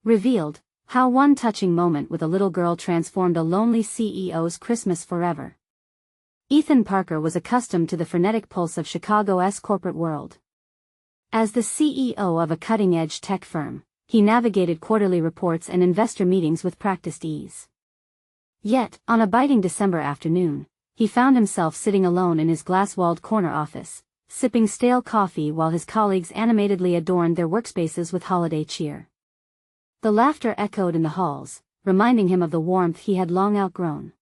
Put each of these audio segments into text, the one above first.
Revealed, how one touching moment with a little girl transformed a lonely CEO's Christmas forever. Ethan Parker was accustomed to the frenetic pulse of Chicago's corporate world. As the CEO of a cutting-edge tech firm, he navigated quarterly reports and investor meetings with practiced ease. Yet, on a biting December afternoon, he found himself sitting alone in his glass-walled corner office, sipping stale coffee while his colleagues animatedly adorned their workspaces with holiday cheer. The laughter echoed in the halls, reminding him of the warmth he had long outgrown.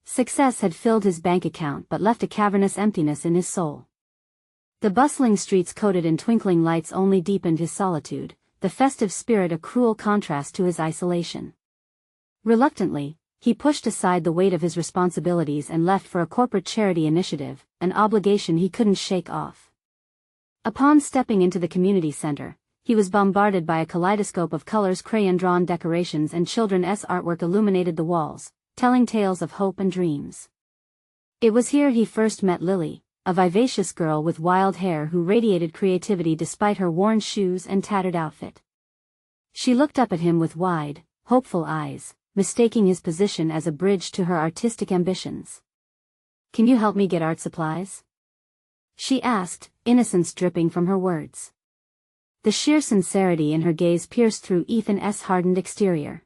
Success had filled his bank account but left a cavernous emptiness in his soul. The bustling streets coated in twinkling lights only deepened his solitude, the festive spirit a cruel contrast to his isolation. Reluctantly, he pushed aside the weight of his responsibilities and left for a corporate charity initiative, an obligation he couldn't shake off. Upon stepping into the community center, he was bombarded by a kaleidoscope of colors, crayon-drawn decorations and children's artwork illuminated the walls, telling tales of hope and dreams. It was here he first met Lily, a vivacious girl with wild hair who radiated creativity despite her worn shoes and tattered outfit. She looked up at him with wide, hopeful eyes, mistaking his position as a bridge to her artistic ambitions. "Can you help me get art supplies?" she asked, innocence dripping from her words. The sheer sincerity in her gaze pierced through Ethan's hardened exterior.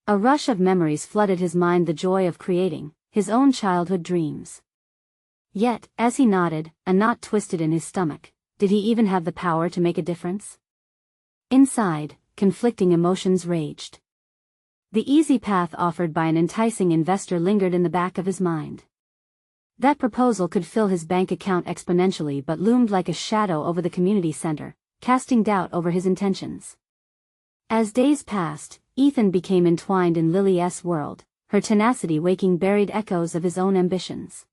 A rush of memories flooded his mind, the joy of creating, his own childhood dreams. Yet, as he nodded, a knot twisted in his stomach. Did he even have the power to make a difference? Inside, conflicting emotions raged. The easy path offered by an enticing investor lingered in the back of his mind. That proposal could fill his bank account exponentially but loomed like a shadow over the community center, casting doubt over his intentions. As days passed, Ethan became entwined in Lily's world, her tenacity waking buried echoes of his own ambitions.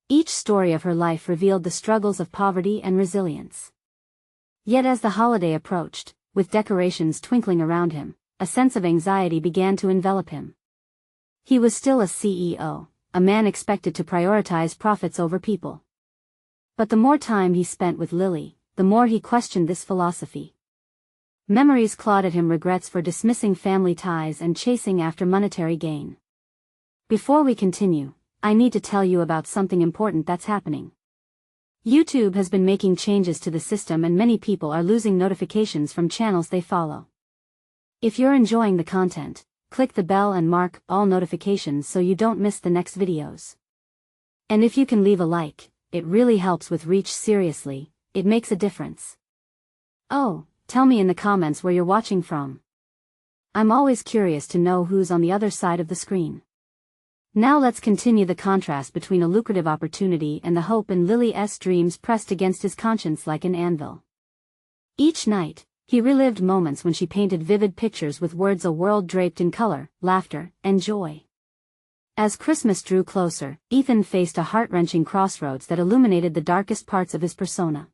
Each story of her life revealed the struggles of poverty and resilience. Yet as the holiday approached, with decorations twinkling around him, a sense of anxiety began to envelop him. He was still a CEO, a man expected to prioritize profits over people. But the more time he spent with Lily, the more he questioned this philosophy. Memories clawed at him, regrets for dismissing family ties and chasing after monetary gain. Before we continue, I need to tell you about something important that's happening. YouTube has been making changes to the system and many people are losing notifications from channels they follow. If you're enjoying the content, click the bell and mark all notifications so you don't miss the next videos. And if you can leave a like, it really helps with reach. Seriously, it makes a difference. Oh, tell me in the comments where you're watching from. I'm always curious to know who's on the other side of the screen. Now let's continue the contrast between a lucrative opportunity and the hope in Lily's dreams pressed against his conscience like an anvil. Each night, he relived moments when she painted vivid pictures with words, a world draped in color, laughter, and joy. As Christmas drew closer, Ethan faced a heart-wrenching crossroads that illuminated the darkest parts of his persona.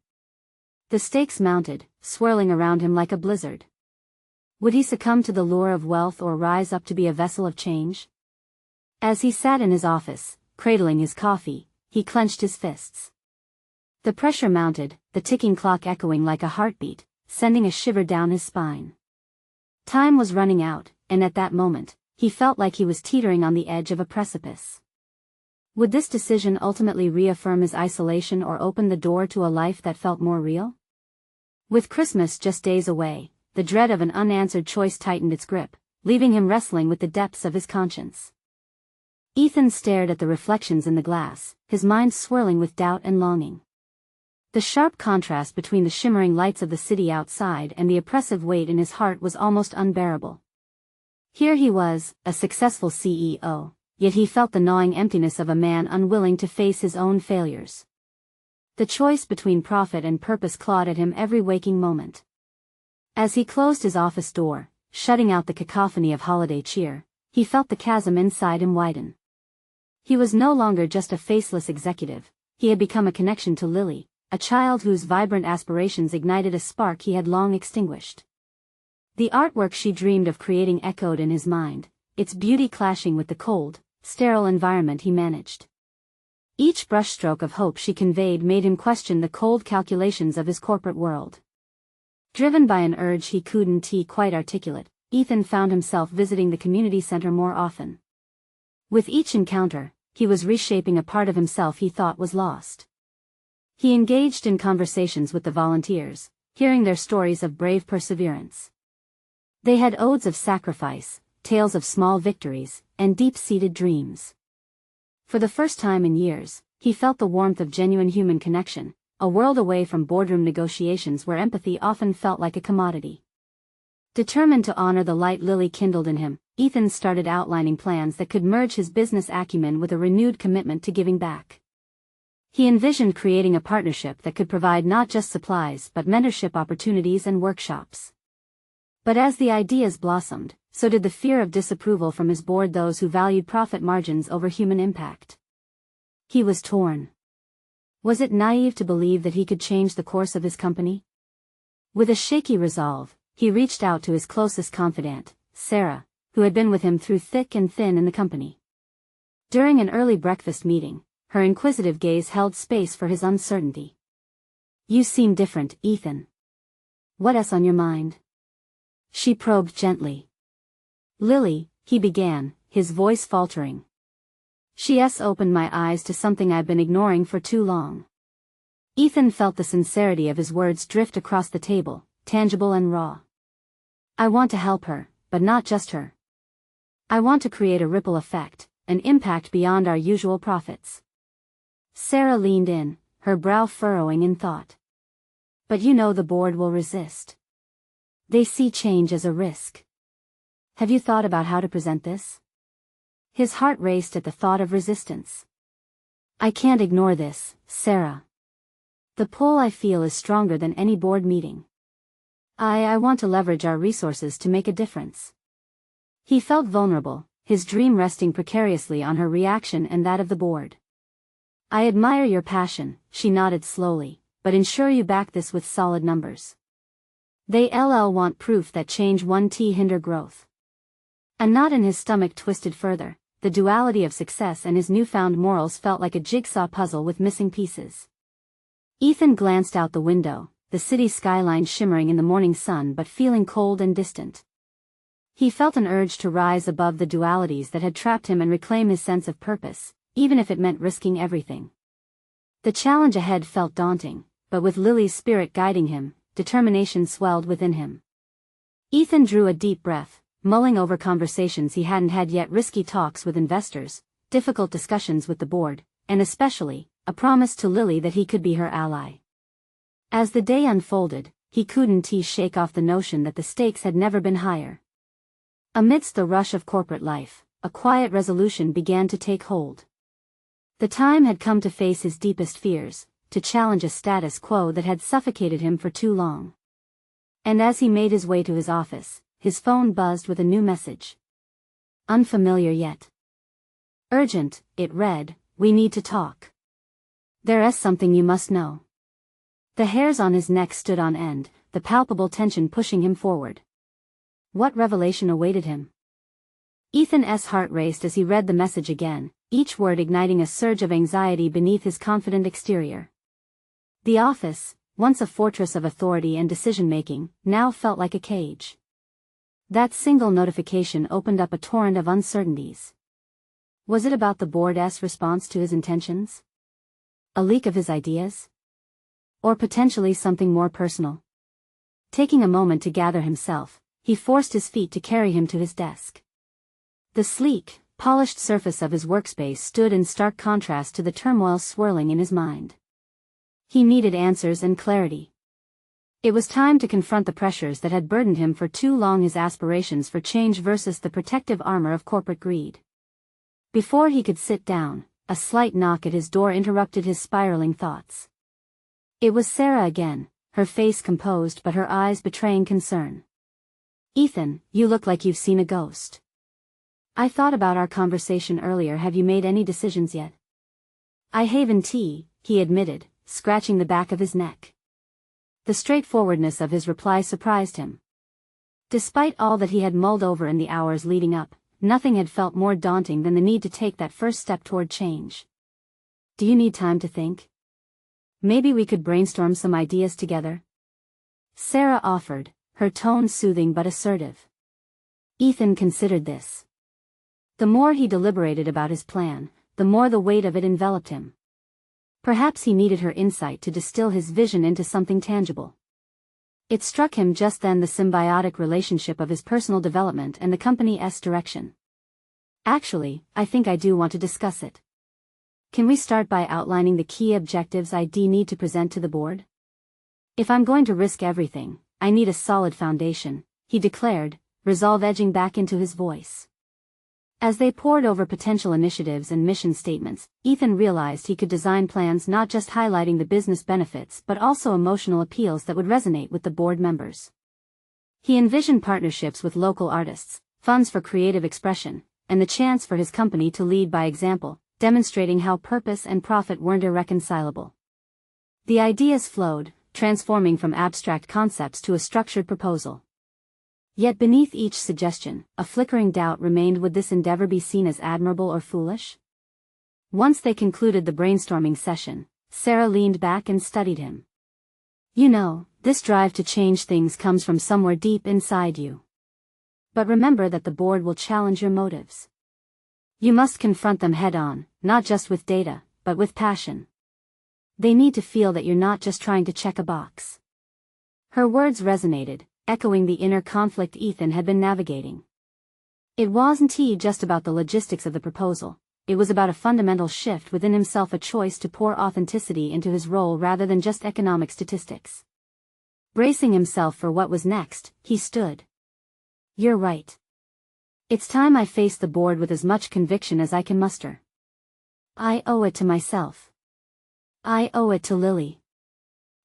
The stakes mounted, swirling around him like a blizzard. Would he succumb to the lure of wealth or rise up to be a vessel of change? As he sat in his office, cradling his coffee, he clenched his fists. The pressure mounted, the ticking clock echoing like a heartbeat, sending a shiver down his spine. Time was running out, and at that moment, he felt like he was teetering on the edge of a precipice. Would this decision ultimately reaffirm his isolation or open the door to a life that felt more real? With Christmas just days away, the dread of an unanswered choice tightened its grip, leaving him wrestling with the depths of his conscience. Ethan stared at the reflections in the glass, his mind swirling with doubt and longing. The sharp contrast between the shimmering lights of the city outside and the oppressive weight in his heart was almost unbearable. Here he was, a successful CEO, yet he felt the gnawing emptiness of a man unwilling to face his own failures. The choice between profit and purpose clawed at him every waking moment. As he closed his office door, shutting out the cacophony of holiday cheer, he felt the chasm inside him widen. He was no longer just a faceless executive, he had become a connection to Lily, a child whose vibrant aspirations ignited a spark he had long extinguished. The artwork she dreamed of creating echoed in his mind, its beauty clashing with the cold, sterile environment he managed. Each brushstroke of hope she conveyed made him question the cold calculations of his corporate world. Driven by an urge he couldn't quite articulate, Ethan found himself visiting the community center more often. With each encounter, he was reshaping a part of himself he thought was lost. He engaged in conversations with the volunteers, hearing their stories of brave perseverance. They had odes of sacrifice, tales of small victories, and deep-seated dreams. For the first time in years, he felt the warmth of genuine human connection, a world away from boardroom negotiations where empathy often felt like a commodity. Determined to honor the light Lily kindled in him, Ethan started outlining plans that could merge his business acumen with a renewed commitment to giving back. He envisioned creating a partnership that could provide not just supplies but mentorship opportunities and workshops. But as the ideas blossomed, so did the fear of disapproval from his board, those who valued profit margins over human impact. He was torn. Was it naive to believe that he could change the course of his company? With a shaky resolve, he reached out to his closest confidant, Sarah, who had been with him through thick and thin in the company. During an early breakfast meeting, her inquisitive gaze held space for his uncertainty. "You seem different, Ethan. What's on your mind?" She probed gently. "Lily," he began, his voice faltering. "She's opened my eyes to something I've been ignoring for too long." Ethan felt the sincerity of his words drift across the table, tangible and raw. "I want to help her, but not just her. I want to create a ripple effect, an impact beyond our usual profits." Sarah leaned in, her brow furrowing in thought. "But you know the board will resist. They see change as a risk. Have you thought about how to present this?" His heart raced at the thought of resistance. "I can't ignore this, Sarah. The pull I feel is stronger than any board meeting. I want to leverage our resources to make a difference." He felt vulnerable, his dream resting precariously on her reaction and that of the board. "I admire your passion," she nodded slowly, "but ensure you back this with solid numbers. They want proof that change won't hinder growth." A knot in his stomach twisted further. The duality of success and his newfound morals felt like a jigsaw puzzle with missing pieces. Ethan glanced out the window, the city skyline shimmering in the morning sun but feeling cold and distant. He felt an urge to rise above the dualities that had trapped him and reclaim his sense of purpose, even if it meant risking everything. The challenge ahead felt daunting, but with Lily's spirit guiding him, determination swelled within him. Ethan drew a deep breath, mulling over conversations he hadn't had yet, risky talks with investors, difficult discussions with the board, and especially, a promise to Lily that he could be her ally. As the day unfolded, he couldn't shake off the notion that the stakes had never been higher. Amidst the rush of corporate life, a quiet resolution began to take hold. The time had come to face his deepest fears, to challenge a status quo that had suffocated him for too long. And as he made his way to his office, his phone buzzed with a new message. Unfamiliar yet. Urgent, it read, "We need to talk. There's something you must know." The hairs on his neck stood on end, the palpable tension pushing him forward. What revelation awaited him? Ethan's heart raced as he read the message again, each word igniting a surge of anxiety beneath his confident exterior. The office, once a fortress of authority and decision-making, now felt like a cage. That single notification opened up a torrent of uncertainties. Was it about the board's response to his intentions? A leak of his ideas? Or potentially something more personal? Taking a moment to gather himself, he forced his feet to carry him to his desk. The sleek, polished surface of his workspace stood in stark contrast to the turmoil swirling in his mind. He needed answers and clarity. It was time to confront the pressures that had burdened him for too long, his aspirations for change versus the protective armor of corporate greed. Before he could sit down, a slight knock at his door interrupted his spiraling thoughts. It was Sarah again, her face composed but her eyes betraying concern. "Ethan, you look like you've seen a ghost. I thought about our conversation earlier. Have you made any decisions yet?" "I haven't," he admitted, scratching the back of his neck. The straightforwardness of his reply surprised him. Despite all that he had mulled over in the hours leading up, nothing had felt more daunting than the need to take that first step toward change. "Do you need time to think? Maybe we could brainstorm some ideas together." Sarah offered, her tone soothing but assertive. Ethan considered this. The more he deliberated about his plan, the more the weight of it enveloped him. Perhaps he needed her insight to distill his vision into something tangible. It struck him just then the symbiotic relationship of his personal development and the company's direction. Actually, I think I do want to discuss it. Can we start by outlining the key objectives I need to present to the board? If I'm going to risk everything, I need a solid foundation, he declared, resolve edging back into his voice. As they pored over potential initiatives and mission statements, Ethan realized he could design plans not just highlighting the business benefits but also emotional appeals that would resonate with the board members. He envisioned partnerships with local artists, funds for creative expression, and the chance for his company to lead by example, demonstrating how purpose and profit weren't irreconcilable. The ideas flowed, transforming from abstract concepts to a structured proposal. Yet beneath each suggestion, a flickering doubt remained: would this endeavor be seen as admirable or foolish? Once they concluded the brainstorming session, Sarah leaned back and studied him. You know, this drive to change things comes from somewhere deep inside you. But remember that the board will challenge your motives. You must confront them head-on, not just with data, but with passion. They need to feel that you're not just trying to check a box. Her words resonated, echoing the inner conflict Ethan had been navigating. It wasn't just about the logistics of the proposal, it was about a fundamental shift within himself, a choice to pour authenticity into his role rather than just economic statistics. Bracing himself for what was next, he stood. You're right. It's time I face the board with as much conviction as I can muster. I owe it to myself. I owe it to Lily.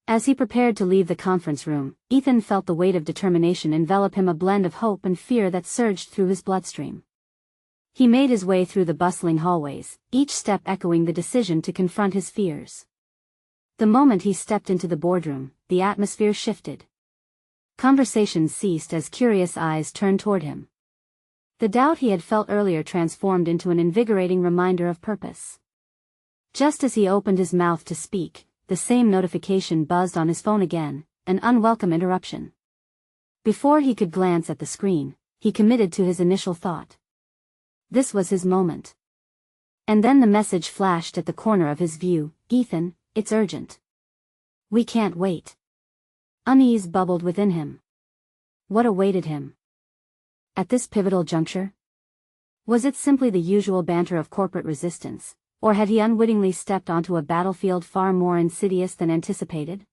As he prepared to leave the conference room, Ethan felt the weight of determination envelop him, a blend of hope and fear that surged through his bloodstream. He made his way through the bustling hallways, each step echoing the decision to confront his fears. The moment he stepped into the boardroom, the atmosphere shifted. Conversations ceased as curious eyes turned toward him. The doubt he had felt earlier transformed into an invigorating reminder of purpose. Just as he opened his mouth to speak, the same notification buzzed on his phone again, an unwelcome interruption. Before he could glance at the screen, he committed to his initial thought. This was his moment. And then the message flashed at the corner of his view: Ethan, it's urgent. We can't wait. Unease bubbled within him. What awaited him? At this pivotal juncture? Was it simply the usual banter of corporate resistance, or had he unwittingly stepped onto a battlefield far more insidious than anticipated?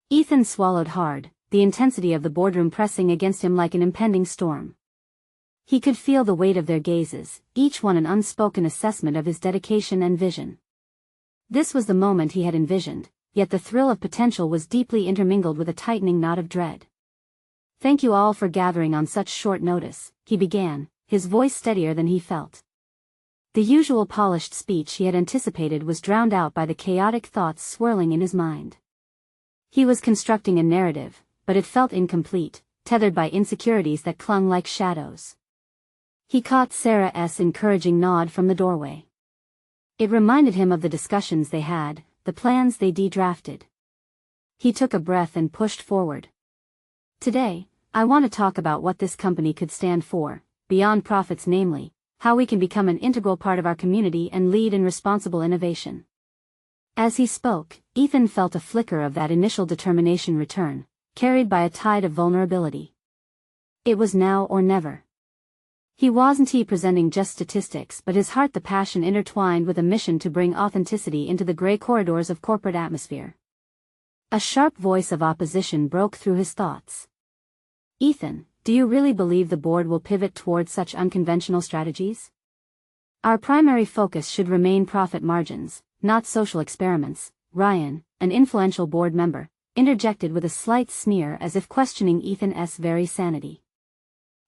Ethan swallowed hard, the intensity of the boardroom pressing against him like an impending storm. He could feel the weight of their gazes, each one an unspoken assessment of his dedication and vision. This was the moment he had envisioned, yet the thrill of potential was deeply intermingled with a tightening knot of dread. Thank you all for gathering on such short notice, he began, his voice steadier than he felt. The usual polished speech he had anticipated was drowned out by the chaotic thoughts swirling in his mind. He was constructing a narrative, but it felt incomplete, tethered by insecurities that clung like shadows. He caught Sarah's encouraging nod from the doorway. It reminded him of the discussions they had, the plans they drafted. He took a breath and pushed forward. Today, I want to talk about what this company could stand for, beyond profits, namely, how we can become an integral part of our community and lead in responsible innovation. As he spoke, Ethan felt a flicker of that initial determination return, carried by a tide of vulnerability. It was now or never. He wasn't presenting just statistics, but his heart, the passion intertwined with a mission to bring authenticity into the gray corridors of corporate atmosphere. A sharp voice of opposition broke through his thoughts. Ethan, do you really believe the board will pivot towards such unconventional strategies? Our primary focus should remain profit margins, not social experiments, Ryan, an influential board member, interjected with a slight sneer as if questioning Ethan's very sanity.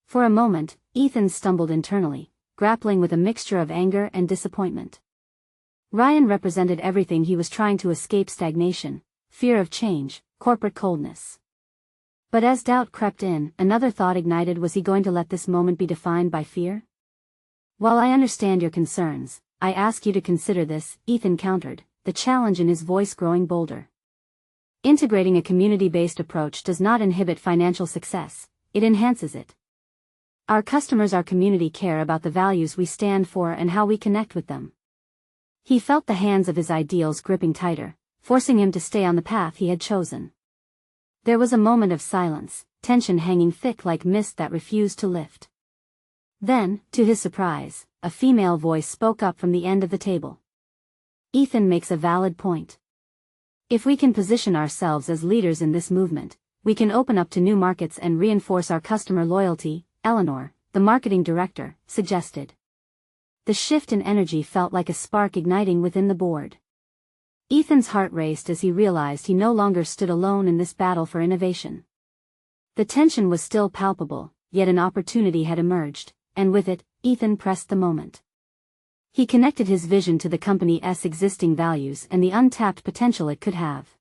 For a moment, Ethan stumbled internally, grappling with a mixture of anger and disappointment. Ryan represented everything he was trying to escape: stagnation, fear of change, corporate coldness. But as doubt crept in, another thought ignited: was he going to let this moment be defined by fear? While I understand your concerns, I ask you to consider this, Ethan countered, the challenge in his voice growing bolder. Integrating a community-based approach does not inhibit financial success, it enhances it. Our customers our community care about the values we stand for and how we connect with them. He felt the hands of his ideals gripping tighter, forcing him to stay on the path he had chosen. There was a moment of silence, tension hanging thick like mist that refused to lift. Then, to his surprise, a female voice spoke up from the end of the table. Ethan makes a valid point. If we can position ourselves as leaders in this movement, we can open up to new markets and reinforce our customer loyalty, Eleanor, the marketing director, suggested. The shift in energy felt like a spark igniting within the board. Ethan's heart raced as he realized he no longer stood alone in this battle for innovation. The tension was still palpable, yet an opportunity had emerged, and with it, Ethan pressed the moment. He connected his vision to the company's existing values and the untapped potential it could have.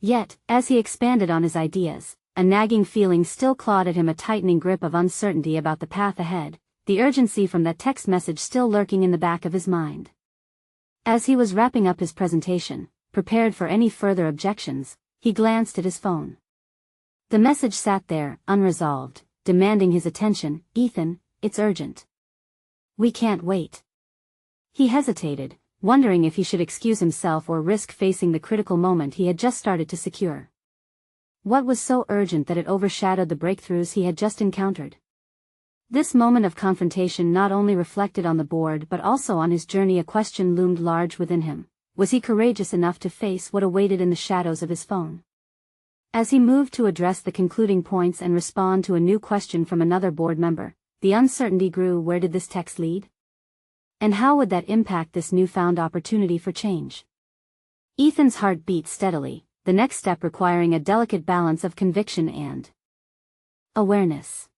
Yet, as he expanded on his ideas, a nagging feeling still clawed at him, a tightening grip of uncertainty about the path ahead, the urgency from that text message still lurking in the back of his mind. As he was wrapping up his presentation, prepared for any further objections, he glanced at his phone. The message sat there, unresolved, demanding his attention. "Ethan, it's urgent. We can't wait." He hesitated, wondering if he should excuse himself or risk facing the critical moment he had just started to secure. What was so urgent that it overshadowed the breakthroughs he had just encountered? This moment of confrontation not only reflected on the board but also on his journey. A question loomed large within him. Was he courageous enough to face what awaited in the shadows of his phone? As he moved to address the concluding points and respond to a new question from another board member, the uncertainty grew. Where did this text lead? And how would that impact this newfound opportunity for change? Ethan's heart beat steadily, the next step requiring a delicate balance of conviction and awareness.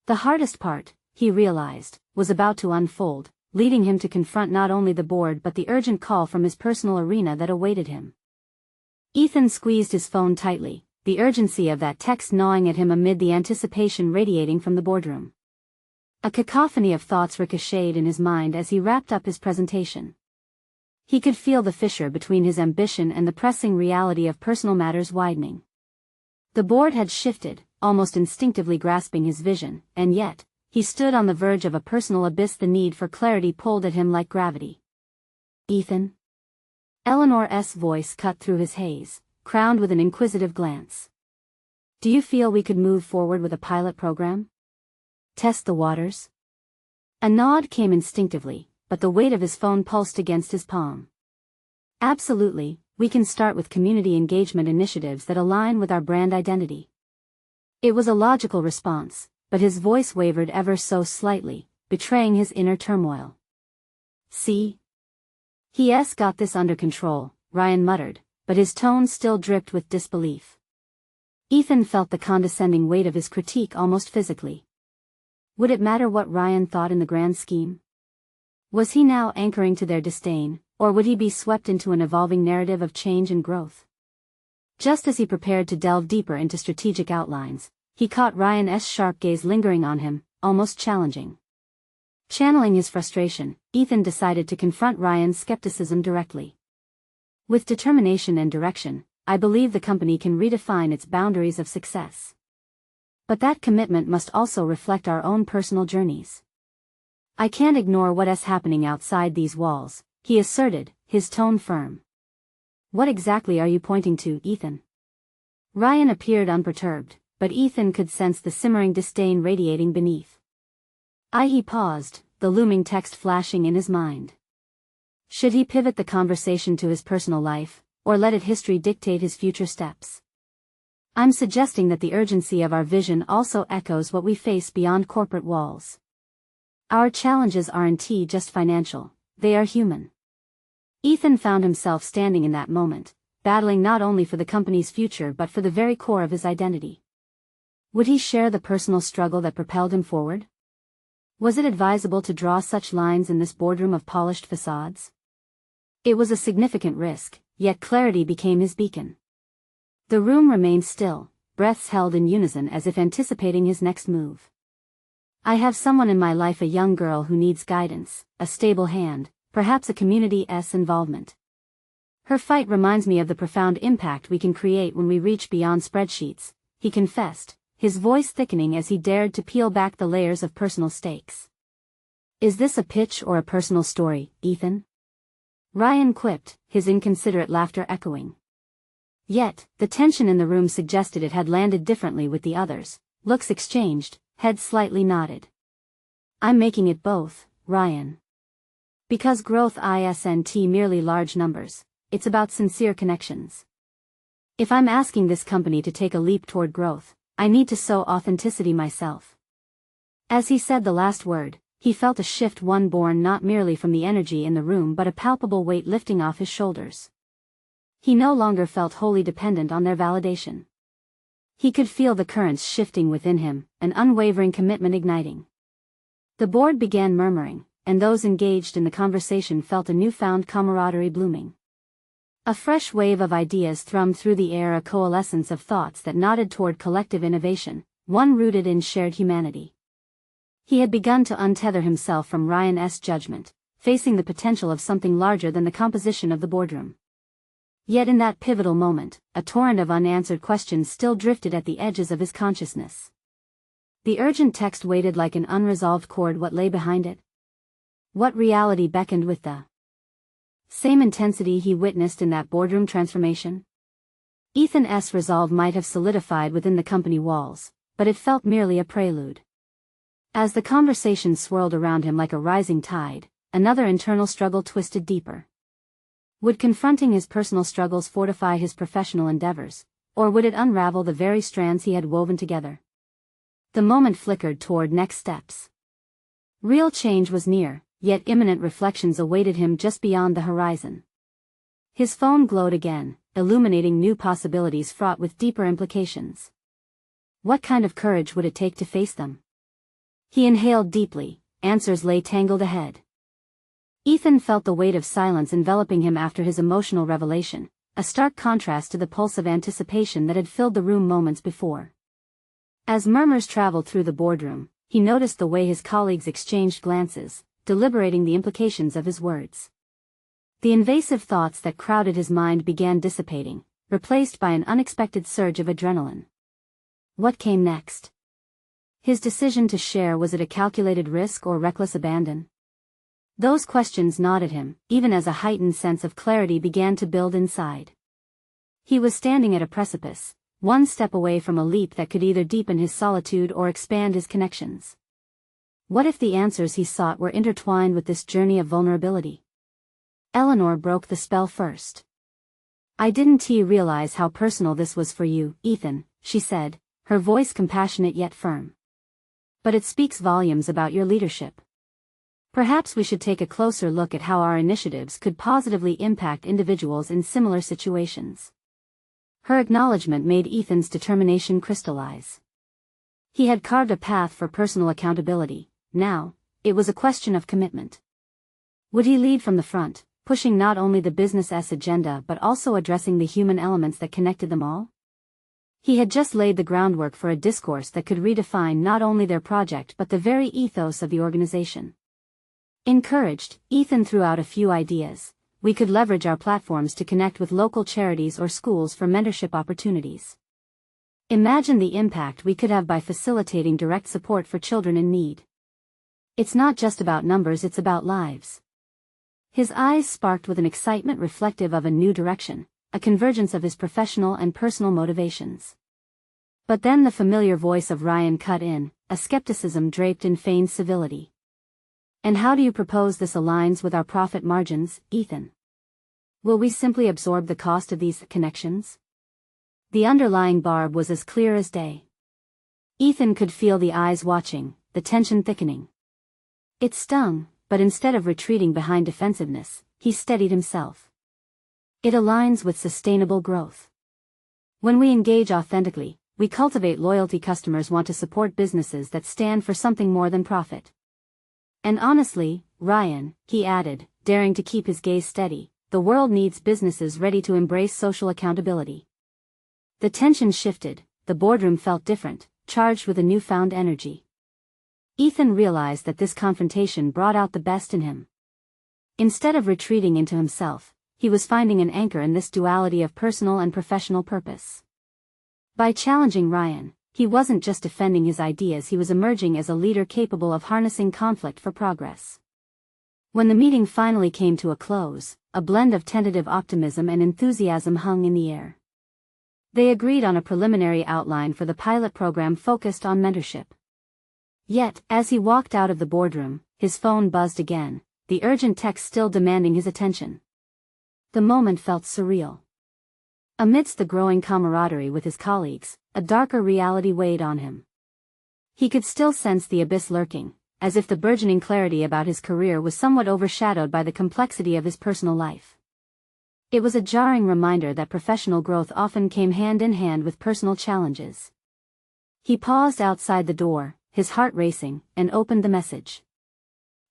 The hardest part, he realized, was about to unfold, leading him to confront not only the board but the urgent call from his personal arena that awaited him. Ethan squeezed his phone tightly, the urgency of that text gnawing at him amid the anticipation radiating from the boardroom. A cacophony of thoughts ricocheted in his mind as he wrapped up his presentation. He could feel the fissure between his ambition and the pressing reality of personal matters widening. The board had shifted, almost instinctively grasping his vision, and yet, he stood on the verge of a personal abyss. The need for clarity pulled at him like gravity. "Ethan?" Eleanor's voice cut through his haze, crowned with an inquisitive glance. "Do you feel we could move forward with a pilot program? Test the waters?" A nod came instinctively, but the weight of his phone pulsed against his palm. "Absolutely, we can start with community engagement initiatives that align with our brand identity." It was a logical response, but his voice wavered ever so slightly, betraying his inner turmoil. "See? He's got this under control," Ryan muttered, but his tone still dripped with disbelief. Ethan felt the condescending weight of his critique almost physically. Would it matter what Ryan thought in the grand scheme? Was he now anchoring to their disdain, or would he be swept into an evolving narrative of change and growth? Just as he prepared to delve deeper into strategic outlines, he caught Ryan's sharp gaze lingering on him, almost challenging. Channeling his frustration, Ethan decided to confront Ryan's skepticism directly. "With determination and direction, I believe the company can redefine its boundaries of success. But that commitment must also reflect our own personal journeys. I can't ignore what's happening outside these walls," he asserted, his tone firm. "What exactly are you pointing to, Ethan?" Ryan appeared unperturbed, but Ethan could sense the simmering disdain radiating beneath. He paused, the looming text flashing in his mind. Should he pivot the conversation to his personal life, or let history dictate his future steps? "I'm suggesting that the urgency of our vision also echoes what we face beyond corporate walls. Our challenges aren't just financial, they are human." Ethan found himself standing in that moment, battling not only for the company's future but for the very core of his identity. Would he share the personal struggle that propelled him forward? Was it advisable to draw such lines in this boardroom of polished facades? It was a significant risk, yet clarity became his beacon. The room remained still, breaths held in unison as if anticipating his next move. "I have someone in my life, a young girl who needs guidance, a stable hand, perhaps a community's involvement. Her fight reminds me of the profound impact we can create when we reach beyond spreadsheets, he confessed, his voice thickening as he dared to peel back the layers of personal stakes. Is this a pitch or a personal story, Ethan? Ryan quipped, his inconsiderate laughter echoing. Yet, the tension in the room suggested it had landed differently with the others. Looks exchanged, heads slightly nodded. I'm making it both, Ryan. Because growth isn't merely large numbers, it's about sincere connections. If I'm asking this company to take a leap toward growth, I need to sow authenticity myself. As he said the last word, he felt a shift, one born not merely from the energy in the room but a palpable weight lifting off his shoulders. He no longer felt wholly dependent on their validation. He could feel the currents shifting within him, an unwavering commitment igniting. The board began murmuring, and those engaged in the conversation felt a newfound camaraderie blooming. A fresh wave of ideas thrummed through the air, a coalescence of thoughts that nodded toward collective innovation, one rooted in shared humanity. He had begun to untether himself from Ryan's judgment, facing the potential of something larger than the composition of the boardroom. Yet in that pivotal moment, a torrent of unanswered questions still drifted at the edges of his consciousness. The urgent text waited like an unresolved chord. What lay behind it? What reality beckoned with the same intensity he witnessed in that boardroom transformation? Ethan's resolve might have solidified within the company walls, but it felt merely a prelude. As the conversation swirled around him like a rising tide, another internal struggle twisted deeper. Would confronting his personal struggles fortify his professional endeavors, or would it unravel the very strands he had woven together? The moment flickered toward next steps. Real change was near, yet imminent reflections awaited him just beyond the horizon. His phone glowed again, illuminating new possibilities fraught with deeper implications. What kind of courage would it take to face them? He inhaled deeply, answers lay tangled ahead. Ethan felt the weight of silence enveloping him after his emotional revelation, a stark contrast to the pulse of anticipation that had filled the room moments before. As murmurs traveled through the boardroom, he noticed the way his colleagues exchanged glances, deliberating the implications of his words. The invasive thoughts that crowded his mind began dissipating, replaced by an unexpected surge of adrenaline. What came next? His decision to share, was it a calculated risk or reckless abandon? Those questions gnawed at him, even as a heightened sense of clarity began to build inside. He was standing at a precipice, one step away from a leap that could either deepen his solitude or expand his connections. What if the answers he sought were intertwined with this journey of vulnerability? Eleanor broke the spell first. I didn't realize how personal this was for you, Ethan, she said, her voice compassionate yet firm. But it speaks volumes about your leadership. Perhaps we should take a closer look at how our initiatives could positively impact individuals in similar situations. Her acknowledgement made Ethan's determination crystallize. He had carved a path for personal accountability. Now, it was a question of commitment. Would he lead from the front, pushing not only the business's agenda but also addressing the human elements that connected them all? He had just laid the groundwork for a discourse that could redefine not only their project but the very ethos of the organization. Encouraged, Ethan threw out a few ideas. We could leverage our platforms to connect with local charities or schools for mentorship opportunities. Imagine the impact we could have by facilitating direct support for children in need. It's not just about numbers, it's about lives. His eyes sparked with an excitement reflective of a new direction, a convergence of his professional and personal motivations. But then the familiar voice of Ryan cut in, a skepticism draped in feigned civility. And how do you propose this aligns with our profit margins, Ethan? Will we simply absorb the cost of these connections? The underlying barb was as clear as day. Ethan could feel the eyes watching, the tension thickening. It stung, but instead of retreating behind defensiveness, he steadied himself. It aligns with sustainable growth. When we engage authentically, we cultivate loyalty. Customers want to support businesses that stand for something more than profit. And honestly, Ryan, he added, daring to keep his gaze steady, the world needs businesses ready to embrace social accountability. The tension shifted, the boardroom felt different, charged with a newfound energy. Ethan realized that this confrontation brought out the best in him. Instead of retreating into himself, he was finding an anchor in this duality of personal and professional purpose. By challenging Ryan, he wasn't just defending his ideas, he was emerging as a leader capable of harnessing conflict for progress. When the meeting finally came to a close, a blend of tentative optimism and enthusiasm hung in the air. They agreed on a preliminary outline for the pilot program focused on mentorship. Yet, as he walked out of the boardroom, his phone buzzed again, the urgent text still demanding his attention. The moment felt surreal. Amidst the growing camaraderie with his colleagues, a darker reality weighed on him. He could still sense the abyss lurking, as if the burgeoning clarity about his career was somewhat overshadowed by the complexity of his personal life. It was a jarring reminder that professional growth often came hand in hand with personal challenges. He paused outside the door, his heart racing, and opened the message.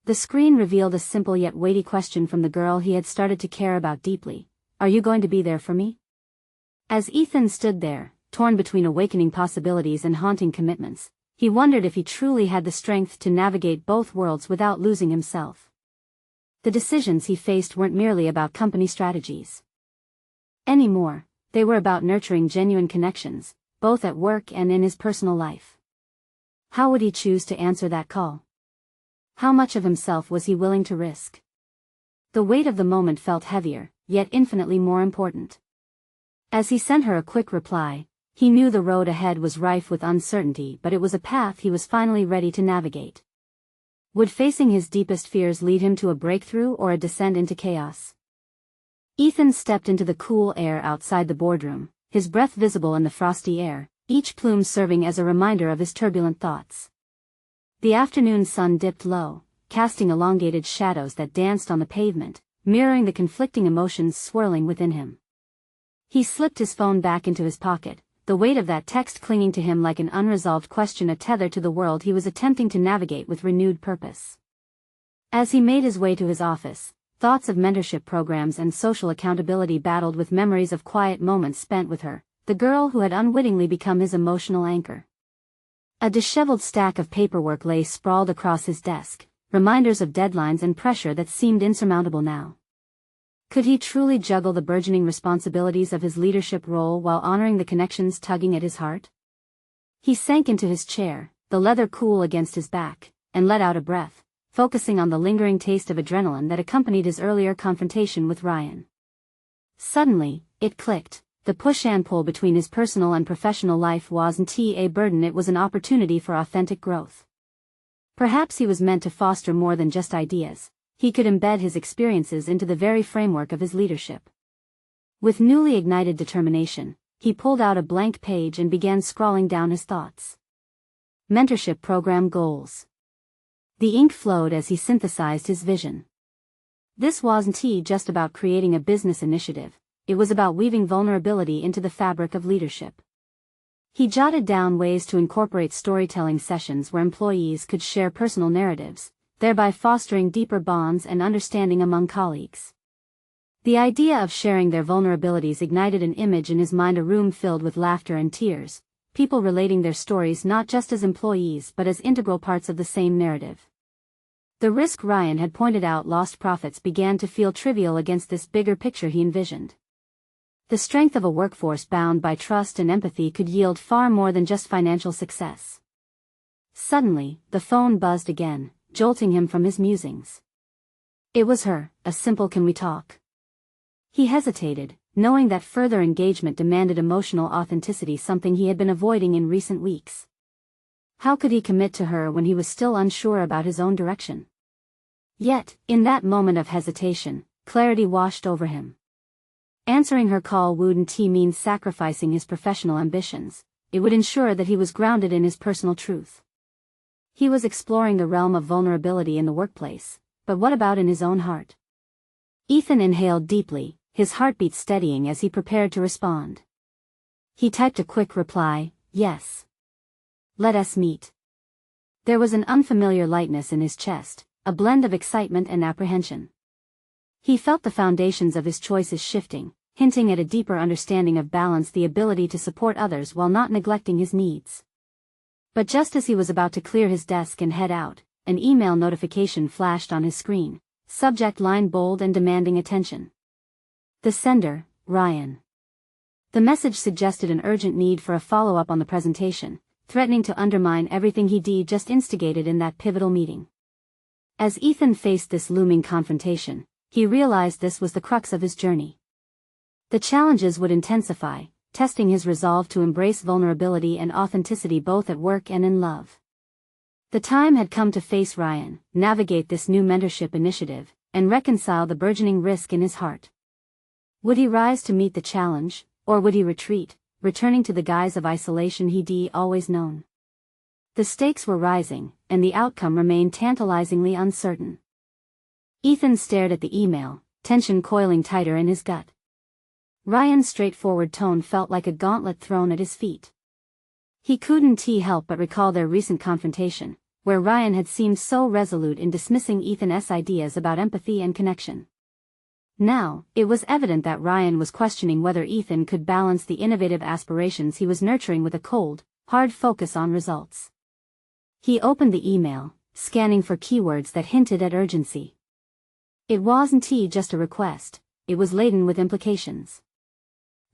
The screen revealed a simple yet weighty question from the girl he had started to care about deeply. Are you going to be there for me? As Ethan stood there, torn between awakening possibilities and haunting commitments, he wondered if he truly had the strength to navigate both worlds without losing himself. The decisions he faced weren't merely about company strategies anymore, they were about nurturing genuine connections, both at work and in his personal life. How would he choose to answer that call? How much of himself was he willing to risk? The weight of the moment felt heavier, yet infinitely more important. As he sent her a quick reply, he knew the road ahead was rife with uncertainty, but it was a path he was finally ready to navigate. Would facing his deepest fears lead him to a breakthrough or a descent into chaos? Ethan stepped into the cool air outside the boardroom, his breath visible in the frosty air, each plume serving as a reminder of his turbulent thoughts. The afternoon sun dipped low, casting elongated shadows that danced on the pavement, mirroring the conflicting emotions swirling within him. He slipped his phone back into his pocket, the weight of that text clinging to him like an unresolved question, a tether to the world he was attempting to navigate with renewed purpose. As he made his way to his office, thoughts of mentorship programs and social accountability battled with memories of quiet moments spent with her, the girl who had unwittingly become his emotional anchor. A disheveled stack of paperwork lay sprawled across his desk, reminders of deadlines and pressure that seemed insurmountable now. Could he truly juggle the burgeoning responsibilities of his leadership role while honoring the connections tugging at his heart? He sank into his chair, the leather cool against his back, and let out a breath, focusing on the lingering taste of adrenaline that accompanied his earlier confrontation with Ryan. Suddenly, it clicked. The push and pull between his personal and professional life wasn't a burden, it was an opportunity for authentic growth. Perhaps he was meant to foster more than just ideas. He could embed his experiences into the very framework of his leadership. With newly ignited determination, he pulled out a blank page and began scrawling down his thoughts. Mentorship program goals. The ink flowed as he synthesized his vision. This wasn't just about creating a business initiative. It was about weaving vulnerability into the fabric of leadership. He jotted down ways to incorporate storytelling sessions where employees could share personal narratives, thereby fostering deeper bonds and understanding among colleagues. The idea of sharing their vulnerabilities ignited an image in his mind, a room filled with laughter and tears, people relating their stories not just as employees but as integral parts of the same narrative. The risk Ryan had pointed out, lost profits, began to feel trivial against this bigger picture he envisioned. The strength of a workforce bound by trust and empathy could yield far more than just financial success. Suddenly, the phone buzzed again, jolting him from his musings. It was her, a simple "Can we talk?" He hesitated, knowing that further engagement demanded emotional authenticity, something he had been avoiding in recent weeks. How could he commit to her when he was still unsure about his own direction? Yet, in that moment of hesitation, clarity washed over him. Answering her call wouldn't mean sacrificing his professional ambitions, it would ensure that he was grounded in his personal truth. He was exploring the realm of vulnerability in the workplace, but what about in his own heart? Ethan inhaled deeply, his heartbeat steadying as he prepared to respond. He typed a quick reply, "Yes. Let us meet." There was an unfamiliar lightness in his chest, a blend of excitement and apprehension. He felt the foundations of his choices shifting, hinting at a deeper understanding of balance, the ability to support others while not neglecting his needs. But just as he was about to clear his desk and head out, an email notification flashed on his screen, subject line bold and demanding attention. The sender, Ryan. The message suggested an urgent need for a follow-up on the presentation, threatening to undermine everything he'd just instigated in that pivotal meeting. As Ethan faced this looming confrontation, he realized this was the crux of his journey. The challenges would intensify, testing his resolve to embrace vulnerability and authenticity both at work and in love. The time had come to face Ryan, navigate this new mentorship initiative, and reconcile the burgeoning risk in his heart. Would he rise to meet the challenge, or would he retreat, returning to the guise of isolation he'd always known? The stakes were rising, and the outcome remained tantalizingly uncertain. Ethan stared at the email, tension coiling tighter in his gut. Ryan's straightforward tone felt like a gauntlet thrown at his feet. He couldn't help but recall their recent confrontation, where Ryan had seemed so resolute in dismissing Ethan's ideas about empathy and connection. Now, it was evident that Ryan was questioning whether Ethan could balance the innovative aspirations he was nurturing with a cold, hard focus on results. He opened the email, scanning for keywords that hinted at urgency. It wasn't just a request, it was laden with implications.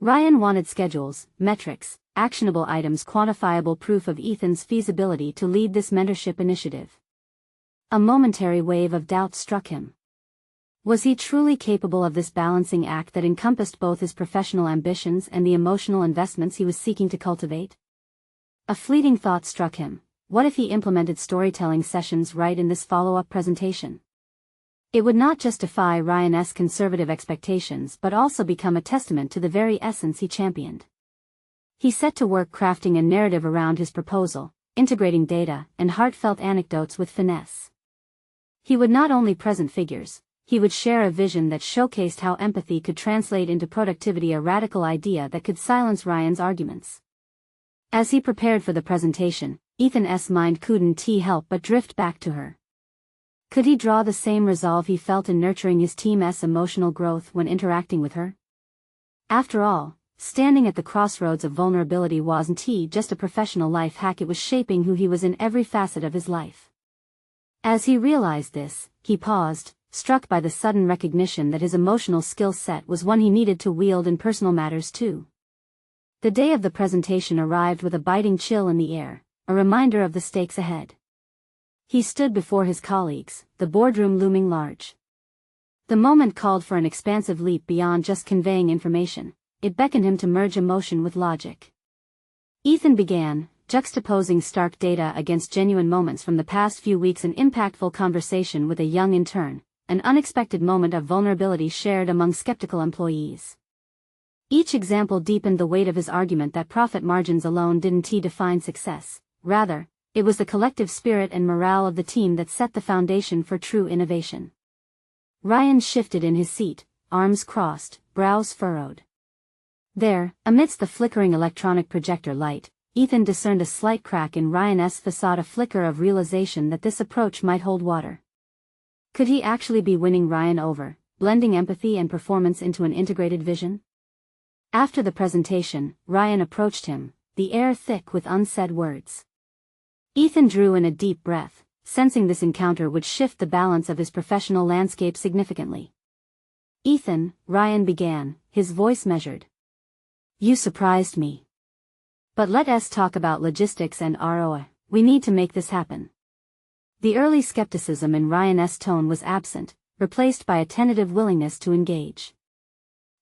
Ryan wanted schedules, metrics, actionable items, quantifiable proof of Ethan's feasibility to lead this mentorship initiative. A momentary wave of doubt struck him. Was he truly capable of this balancing act that encompassed both his professional ambitions and the emotional investments he was seeking to cultivate? A fleeting thought struck him: what if he implemented storytelling sessions right in this follow-up presentation? It would not just defy Ryan's conservative expectations but also become a testament to the very essence he championed. He set to work crafting a narrative around his proposal, integrating data and heartfelt anecdotes with finesse. He would not only present figures, he would share a vision that showcased how empathy could translate into productivity, a radical idea that could silence Ryan's arguments. As he prepared for the presentation, Ethan's mind couldn't help but drift back to her. Could he draw the same resolve he felt in nurturing his team's emotional growth when interacting with her? After all, standing at the crossroads of vulnerability wasn't just a professional life hack, it was shaping who he was in every facet of his life. As he realized this, he paused, struck by the sudden recognition that his emotional skill set was one he needed to wield in personal matters too. The day of the presentation arrived with a biting chill in the air, a reminder of the stakes ahead. He stood before his colleagues, the boardroom looming large. The moment called for an expansive leap beyond just conveying information. It beckoned him to merge emotion with logic. Ethan began, juxtaposing stark data against genuine moments from the past few weeks, an impactful conversation with a young intern, an unexpected moment of vulnerability shared among skeptical employees. Each example deepened the weight of his argument that profit margins alone didn't define success. Rather, it was the collective spirit and morale of the team that set the foundation for true innovation. Ryan shifted in his seat, arms crossed, brows furrowed. There, amidst the flickering electronic projector light, Ethan discerned a slight crack in Ryan's facade, a flicker of realization that this approach might hold water. Could he actually be winning Ryan over, blending empathy and performance into an integrated vision? After the presentation, Ryan approached him, the air thick with unsaid words. Ethan drew in a deep breath, sensing this encounter would shift the balance of his professional landscape significantly. "Ethan," Ryan began, his voice measured. "You surprised me. But let's talk about logistics and ROI. We need to make this happen." The early skepticism in Ryan's tone was absent, replaced by a tentative willingness to engage.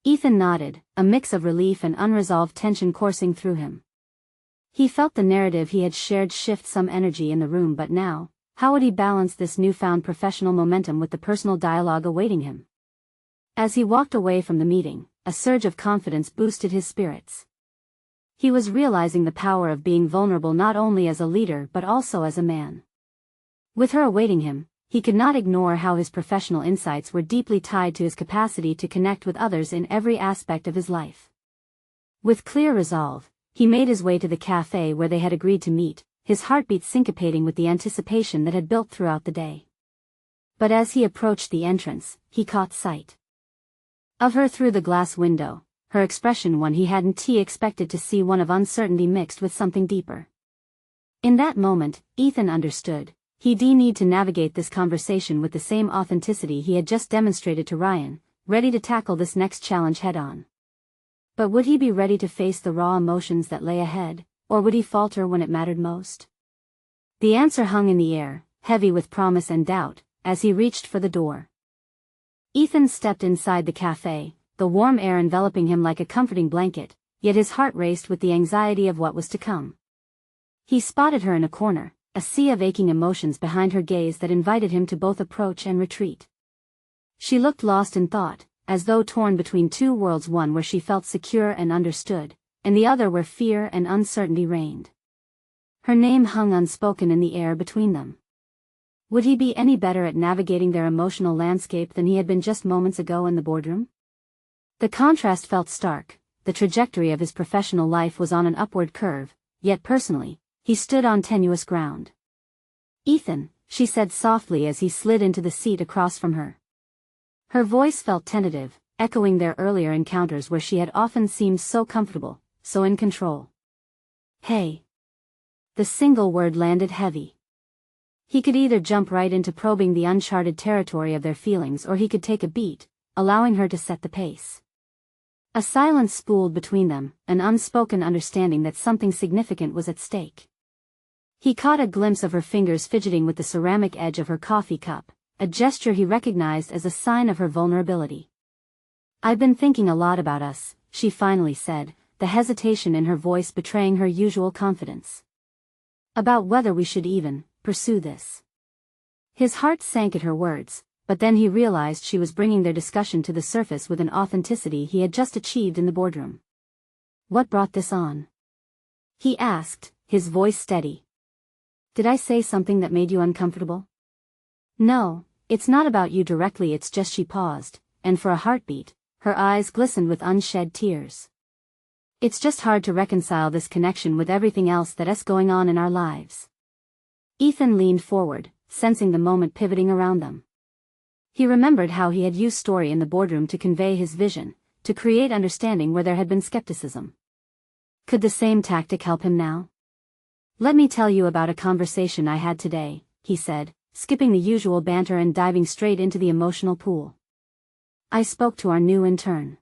Ethan nodded, a mix of relief and unresolved tension coursing through him. He felt the narrative he had shared shift some energy in the room, but now, how would he balance this newfound professional momentum with the personal dialogue awaiting him? As he walked away from the meeting, a surge of confidence boosted his spirits. He was realizing the power of being vulnerable not only as a leader but also as a man. With her awaiting him, he could not ignore how his professional insights were deeply tied to his capacity to connect with others in every aspect of his life. With clear resolve, he made his way to the cafe where they had agreed to meet, his heartbeat syncopating with the anticipation that had built throughout the day. But as he approached the entrance, he caught sight of her through the glass window, her expression one he hadn't expected to see, one of uncertainty mixed with something deeper. In that moment, Ethan understood. He'd need to navigate this conversation with the same authenticity he had just demonstrated to Ryan, ready to tackle this next challenge head-on. But would he be ready to face the raw emotions that lay ahead, or would he falter when it mattered most? The answer hung in the air, heavy with promise and doubt, as he reached for the door. Ethan stepped inside the cafe, the warm air enveloping him like a comforting blanket, yet his heart raced with the anxiety of what was to come. He spotted her in a corner, a sea of aching emotions behind her gaze that invited him to both approach and retreat. She looked lost in thought, as though torn between two worlds, one where she felt secure and understood, and the other where fear and uncertainty reigned. Her name hung unspoken in the air between them. Would he be any better at navigating their emotional landscape than he had been just moments ago in the boardroom? The contrast felt stark. The trajectory of his professional life was on an upward curve, yet personally, he stood on tenuous ground. "Ethan," she said softly as he slid into the seat across from her. Her voice felt tentative, echoing their earlier encounters where she had often seemed so comfortable, so in control. "Hey." The single word landed heavy. He could either jump right into probing the uncharted territory of their feelings, or he could take a beat, allowing her to set the pace. A silence spooled between them, an unspoken understanding that something significant was at stake. He caught a glimpse of her fingers fidgeting with the ceramic edge of her coffee cup, a gesture he recognized as a sign of her vulnerability. "I've been thinking a lot about us," she finally said, the hesitation in her voice betraying her usual confidence. "About whether we should even pursue this." His heart sank at her words, but then he realized she was bringing their discussion to the surface with an authenticity he had just achieved in the boardroom. "What brought this on?" he asked, his voice steady. "Did I say something that made you uncomfortable?" "No, it's not about you directly, it's just." She paused, and for a heartbeat, her eyes glistened with unshed tears. "It's just hard to reconcile this connection with everything else that's going on in our lives." Ethan leaned forward, sensing the moment pivoting around them. He remembered how he had used story in the boardroom to convey his vision, to create understanding where there had been skepticism. Could the same tactic help him now? "Let me tell you about a conversation I had today," he said, skipping the usual banter and diving straight into the emotional pool. "I spoke to our new intern.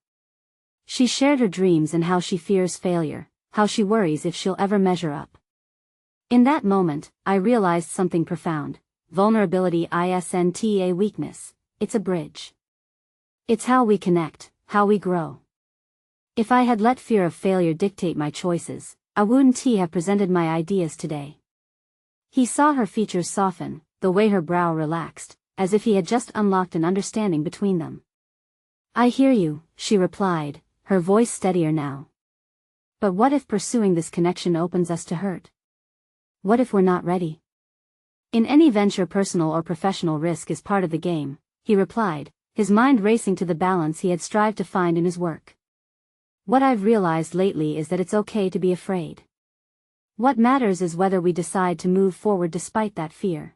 She shared her dreams and how she fears failure, how she worries if she'll ever measure up. In that moment, I realized something profound. Vulnerability isn't a weakness, it's a bridge. It's how we connect, how we grow. If I had let fear of failure dictate my choices, I wouldn't have presented my ideas today." He saw her features soften, the way her brow relaxed, as if he had just unlocked an understanding between them. "I hear you," she replied, her voice steadier now. "But what if pursuing this connection opens us to hurt? What if we're not ready?" "In any venture, personal or professional, risk is part of the game," he replied, his mind racing to the balance he had strived to find in his work. "What I've realized lately is that it's okay to be afraid. What matters is whether we decide to move forward despite that fear."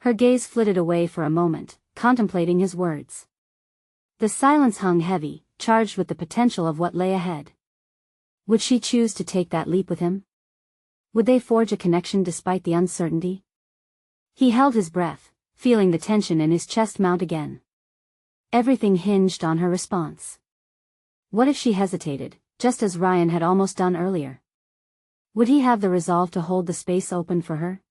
Her gaze flitted away for a moment, contemplating his words. The silence hung heavy, charged with the potential of what lay ahead. Would she choose to take that leap with him? Would they forge a connection despite the uncertainty? He held his breath, feeling the tension in his chest mount again. Everything hinged on her response. What if she hesitated, just as Ryan had almost done earlier? Would he have the resolve to hold the space open for her?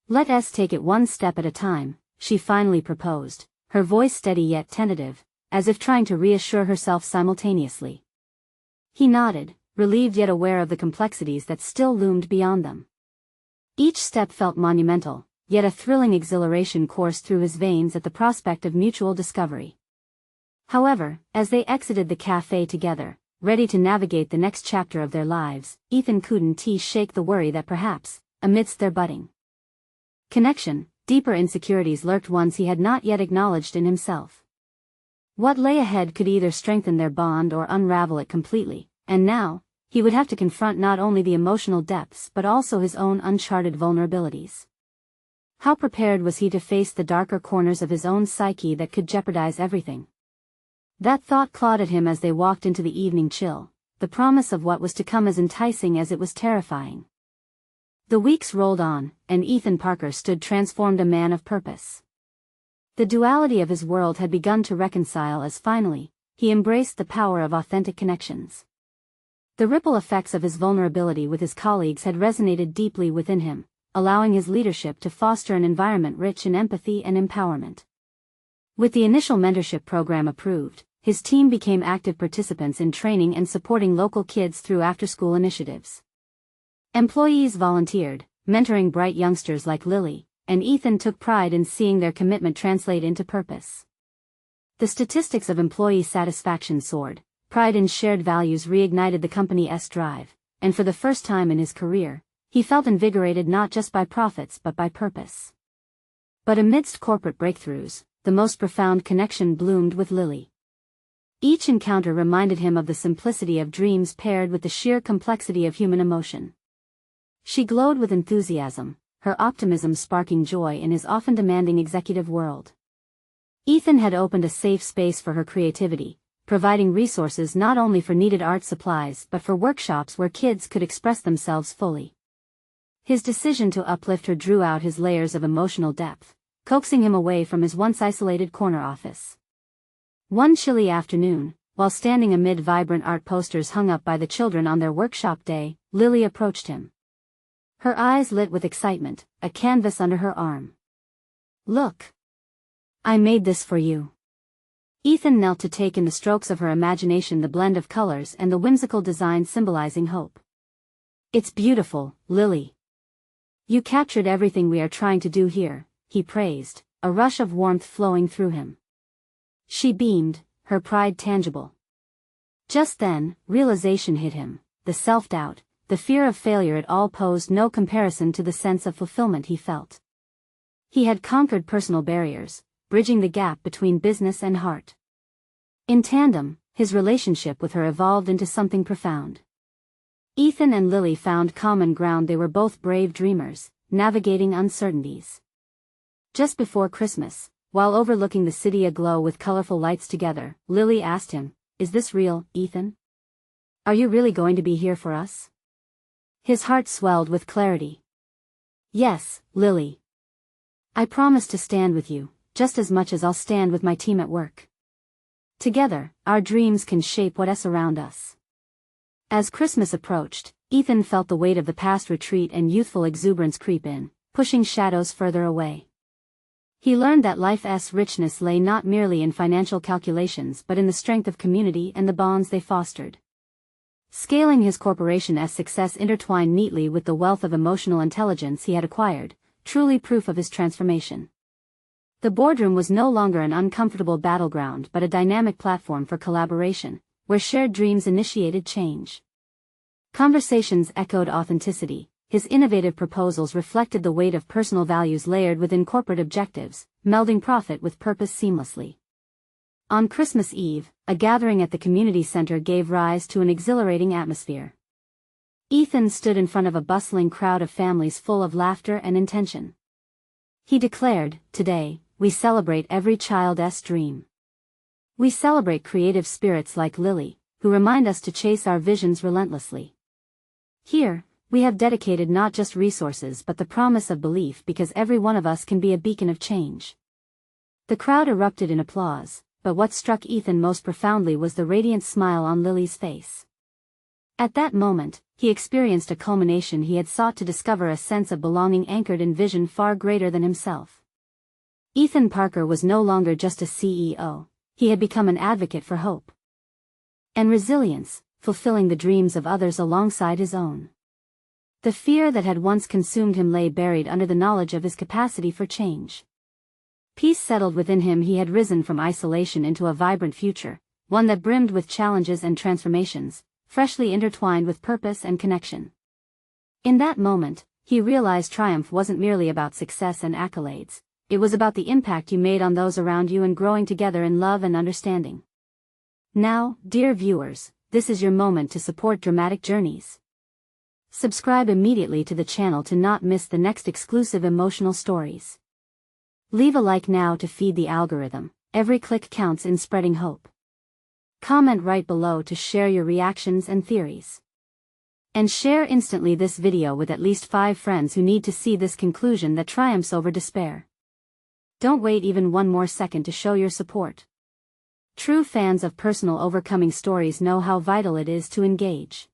"Let us take it one step at a time," she finally proposed, her voice steady yet tentative, as if trying to reassure herself simultaneously. He nodded, relieved yet aware of the complexities that still loomed beyond them. Each step felt monumental, yet a thrilling exhilaration coursed through his veins at the prospect of mutual discovery. However, as they exited the cafe together, ready to navigate the next chapter of their lives, Ethan couldn't shake the worry that perhaps, amidst their budding connection, deeper insecurities lurked, ones he had not yet acknowledged in himself. What lay ahead could either strengthen their bond or unravel it completely, and now, he would have to confront not only the emotional depths but also his own uncharted vulnerabilities. How prepared was he to face the darker corners of his own psyche that could jeopardize everything? That thought clawed at him as they walked into the evening chill, the promise of what was to come as enticing as it was terrifying. The weeks rolled on, and Ethan Parker stood transformed, a man of purpose. The duality of his world had begun to reconcile as finally, he embraced the power of authentic connections. The ripple effects of his vulnerability with his colleagues had resonated deeply within him, allowing his leadership to foster an environment rich in empathy and empowerment. With the initial mentorship program approved, his team became active participants in training and supporting local kids through after-school initiatives. Employees volunteered, mentoring bright youngsters like Lily, and Ethan took pride in seeing their commitment translate into purpose. The statistics of employee satisfaction soared, pride in shared values reignited the company's drive, and for the first time in his career, he felt invigorated not just by profits but by purpose. But amidst corporate breakthroughs, the most profound connection bloomed with Lily. Each encounter reminded him of the simplicity of dreams paired with the sheer complexity of human emotion. She glowed with enthusiasm, her optimism sparking joy in his often demanding executive world. Ethan had opened a safe space for her creativity, providing resources not only for needed art supplies but for workshops where kids could express themselves fully. His decision to uplift her drew out his layers of emotional depth, coaxing him away from his once isolated corner office. One chilly afternoon, while standing amid vibrant art posters hung up by the children on their workshop day, Lily approached him. Her eyes lit with excitement, a canvas under her arm. "Look! I made this for you." Ethan knelt to take in the strokes of her imagination, the blend of colors and the whimsical design symbolizing hope. "It's beautiful, Lily. You captured everything we are trying to do here," he praised, a rush of warmth flowing through him. She beamed, her pride tangible. Just then, realization hit him, the self-doubt, the fear of failure, it all posed no comparison to the sense of fulfillment he felt. He had conquered personal barriers, bridging the gap between business and heart. In tandem, his relationship with her evolved into something profound. Ethan and Lily found common ground. They were both brave dreamers, navigating uncertainties. Just before Christmas, while overlooking the city aglow with colorful lights together, Lily asked him, "Is this real, Ethan? Are you really going to be here for us?" His heart swelled with clarity. "Yes, Lily. I promise to stand with you, just as much as I'll stand with my team at work. Together, our dreams can shape what's around us." As Christmas approached, Ethan felt the weight of the past retreat and youthful exuberance creep in, pushing shadows further away. He learned that life's richness lay not merely in financial calculations but in the strength of community and the bonds they fostered. Scaling his corporation's success intertwined neatly with the wealth of emotional intelligence he had acquired, truly proof of his transformation. The boardroom was no longer an uncomfortable battleground but a dynamic platform for collaboration, where shared dreams initiated change. Conversations echoed authenticity, his innovative proposals reflected the weight of personal values layered within corporate objectives, melding profit with purpose seamlessly. On Christmas Eve, a gathering at the community center gave rise to an exhilarating atmosphere. Ethan stood in front of a bustling crowd of families full of laughter and intention. He declared, "Today, we celebrate every child's dream. We celebrate creative spirits like Lily, who remind us to chase our visions relentlessly. Here, we have dedicated not just resources but the promise of belief, because every one of us can be a beacon of change." The crowd erupted in applause, but what struck Ethan most profoundly was the radiant smile on Lily's face. At that moment, he experienced a culmination he had sought to discover, a sense of belonging anchored in vision far greater than himself. Ethan Parker was no longer just a CEO, he had become an advocate for hope and resilience, fulfilling the dreams of others alongside his own. The fear that had once consumed him lay buried under the knowledge of his capacity for change. Peace settled within him. He had risen from isolation into a vibrant future, one that brimmed with challenges and transformations, freshly intertwined with purpose and connection. In that moment, he realized triumph wasn't merely about success and accolades, it was about the impact you made on those around you and growing together in love and understanding. Now, dear viewers, this is your moment to support dramatic journeys. Subscribe immediately to the channel to not miss the next exclusive emotional stories. Leave a like now to feed the algorithm, every click counts in spreading hope. Comment right below to share your reactions and theories. And share instantly this video with at least 5 friends who need to see this conclusion that triumphs over despair. Don't wait even one more second to show your support. True fans of personal overcoming stories know how vital it is to engage.